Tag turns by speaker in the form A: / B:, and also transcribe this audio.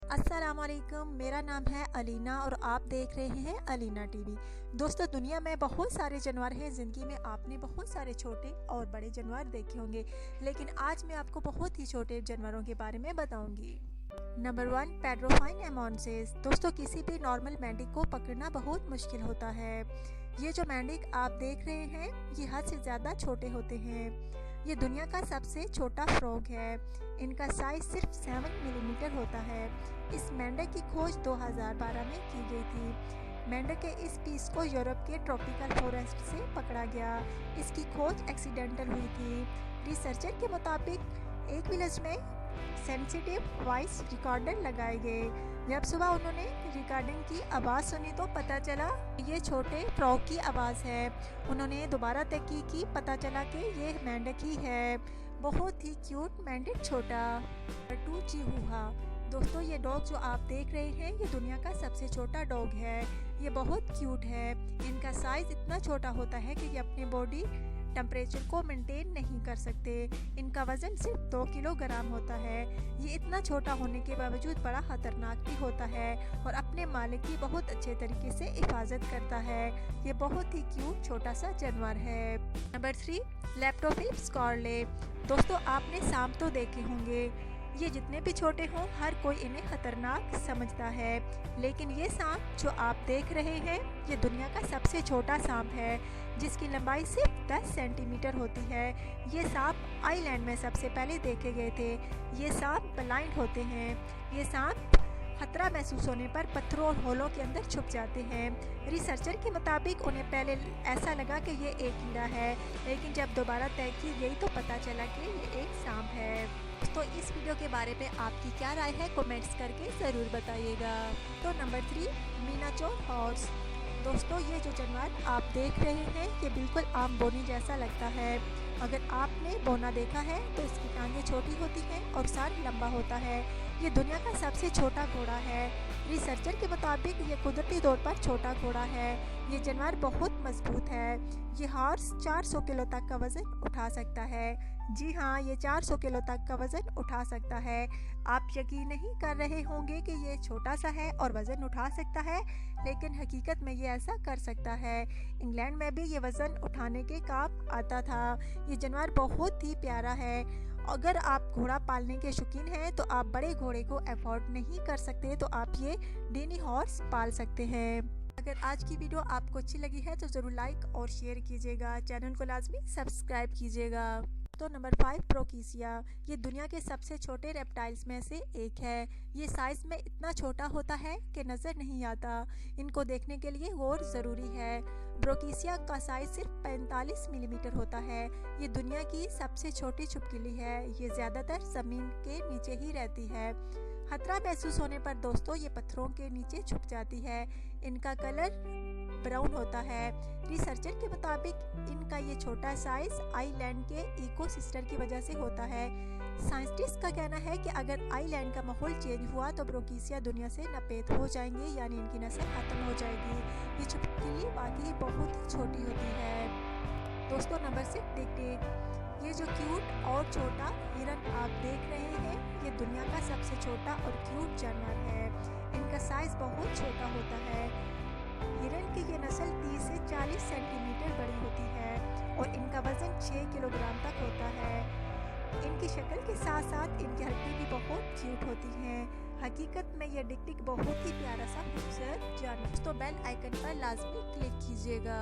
A: अस्सलाम वालेकुम, मेरा नाम है अलीना और आप देख रहे हैं अलीना टीवी। दोस्तों, दुनिया में बहुत सारे जानवर हैं। ज़िंदगी में आपने बहुत सारे छोटे और बड़े जानवर देखे होंगे, लेकिन आज मैं आपको बहुत ही छोटे जानवरों के बारे में बताऊंगी। नंबर 1, पेड्रोफाइन एमोनसेस। दोस्तों, किसी भी नॉर्मल मेंढक को पकड़ना बहुत मुश्किल होता है। ये जो मेंढक आप देख रहे हैं, ये हद से ज़्यादा छोटे होते हैं। ये दुनिया का सबसे छोटा फ्रॉग है। इनका साइज सिर्फ 7 मिलीमीटर होता है। इस मेंढक की खोज 2012 में की गई थी। मेंढक के इस पीस को यूरोप के ट्रॉपिकल फॉरेस्ट से पकड़ा गया। इसकी खोज एक्सीडेंटल हुई थी। रिसर्चर के मुताबिक एक विलेज में सेंसिटिव वॉइस रिकॉर्डर लगाए गए। जब सुबह उन्होंने रिकॉर्डिंग की आवाज़ सुनी तो पता चला ये छोटे फ्रॉग की आवाज़ है। उन्होंने दोबारा तहकीक की, पता चला कि ये मेंढक ही है। बहुत ही क्यूट मेंढक छोटा। नंबर 2, चिहुआ। दोस्तों, ये डॉग जो आप देख रहे हैं, ये दुनिया का सबसे छोटा डॉग है। ये बहुत क्यूट है। इनका साइज़ इतना छोटा होता है कि ये अपनी बॉडी टेम्परेचर को मेंटेन नहीं कर सकते। इनका वज़न सिर्फ 2 किलोग्राम होता है। ये इतना छोटा होने के बावजूद बड़ा ख़तरनाक भी होता है और अपने मालिक की बहुत अच्छे तरीके से हिफाजत करता है। ये बहुत ही क्यूट छोटा सा जानवर है। नंबर 3, लेप्टोपिप स्कारलेट। दोस्तों, आपने सांप तो देखे होंगे। ये जितने भी छोटे हों, हर कोई इन्हें ख़तरनाक समझता है, लेकिन ये सांप जो आप देख रहे हैं, ये दुनिया का सबसे छोटा सांप है, जिसकी लंबाई सिर्फ 10 सेंटीमीटर होती है। ये सांप आइलैंड में सबसे पहले देखे गए थे। ये सांप ब्लाइंड होते हैं। ये सांप खतरा महसूस होने पर पत्थरों और होलों के अंदर छुप जाते हैं। रिसर्चर के मुताबिक उन्हें पहले ऐसा लगा कि ये एक कीड़ा है, लेकिन जब दोबारा तय की गई तो पता चला कि ये एक सांप है। तो इस वीडियो के बारे में आपकी क्या राय है, कमेंट्स करके ज़रूर बताइएगा। तो नंबर 3, मिनाचोर हॉर्स। दोस्तों, ये जो जानवर आप देख रहे हैं, ये बिल्कुल आम बोनी जैसा लगता है। अगर आपने बोना देखा है तो इसकी टांगें छोटी होती हैं और सर लंबा होता है। ये दुनिया का सबसे छोटा घोड़ा है। रिसर्चर के मुताबिक ये कुदरती तौर पर छोटा घोड़ा है। ये जानवर बहुत मजबूत है। ये हॉर्स 400 किलो तक का वज़न उठा सकता है। जी हाँ, ये 400 किलो तक का वज़न उठा सकता है। आप यकीन नहीं कर रहे होंगे कि ये छोटा सा है और वज़न उठा सकता है, लेकिन हकीकत में ये ऐसा कर सकता है। इंग्लैंड में भी ये वज़न उठाने के काम आता था। ये जानवर बहुत ही प्यारा है। अगर आप घोड़ा पालने के शौकीन हैं तो आप बड़े घोड़े को अफोर्ड नहीं कर सकते, तो आप ये डेनी हॉर्स पाल सकते हैं। अगर आज की वीडियो आपको अच्छी लगी है तो ज़रूर लाइक और शेयर कीजिएगा। चैनल को लाजमी सब्सक्राइब कीजिएगा। तो नंबर 5, ब्रोकीसिया। ये दुनिया के सबसे छोटे रेप्टाइल्स में से एक है। ये साइज़ में इतना छोटा होता है कि नज़र नहीं आता। इनको देखने के लिए गौर ज़रूरी है। ब्रोकीसिया का साइज़ सिर्फ 45 मिलीमीटर होता है। ये दुनिया की सबसे छोटी छिपकली है। ये ज़्यादातर ज़मीन के नीचे ही रहती है। खतरा महसूस होने पर दोस्तों, ये पत्थरों के नीचे छुप जाती है। इनका कलर ब्राउन होता है। रिसर्चर के मुताबिक इनका ये छोटा साइज आइलैंड के इकोसिस्टम की वजह से होता है। साइंटिस्ट का कहना है कि अगर आइलैंड का माहौल चेंज हुआ तो ब्रोकीसिया दुनिया से नपेत हो जाएंगे, यानी इनकी नस्ल खत्म हो जाएगी। ये छिपकली वाकई बहुत ही छोटी होती है। दोस्तों, नंबर 6, टिक-टिक। ये जो क्यूट और छोटा हिरन आप देख रहे हैं, ये दुनिया का सबसे छोटा और क्यूट जानवर है। इनका साइज बहुत छोटा होता है। हिरन की ये नस्ल 30 से 40 सेंटीमीटर बड़ी होती है और इनका वज़न 6 किलोग्राम तक होता है। इनकी शक्ल के साथ साथ इनकी हड्डी भी बहुत क्यूट होती हैं। हकीकत में ये टिक-टिक बहुत ही प्यारा सा खूबसूरत जानवर। तो बेल आइकन पर लाजमी क्लिक कीजिएगा।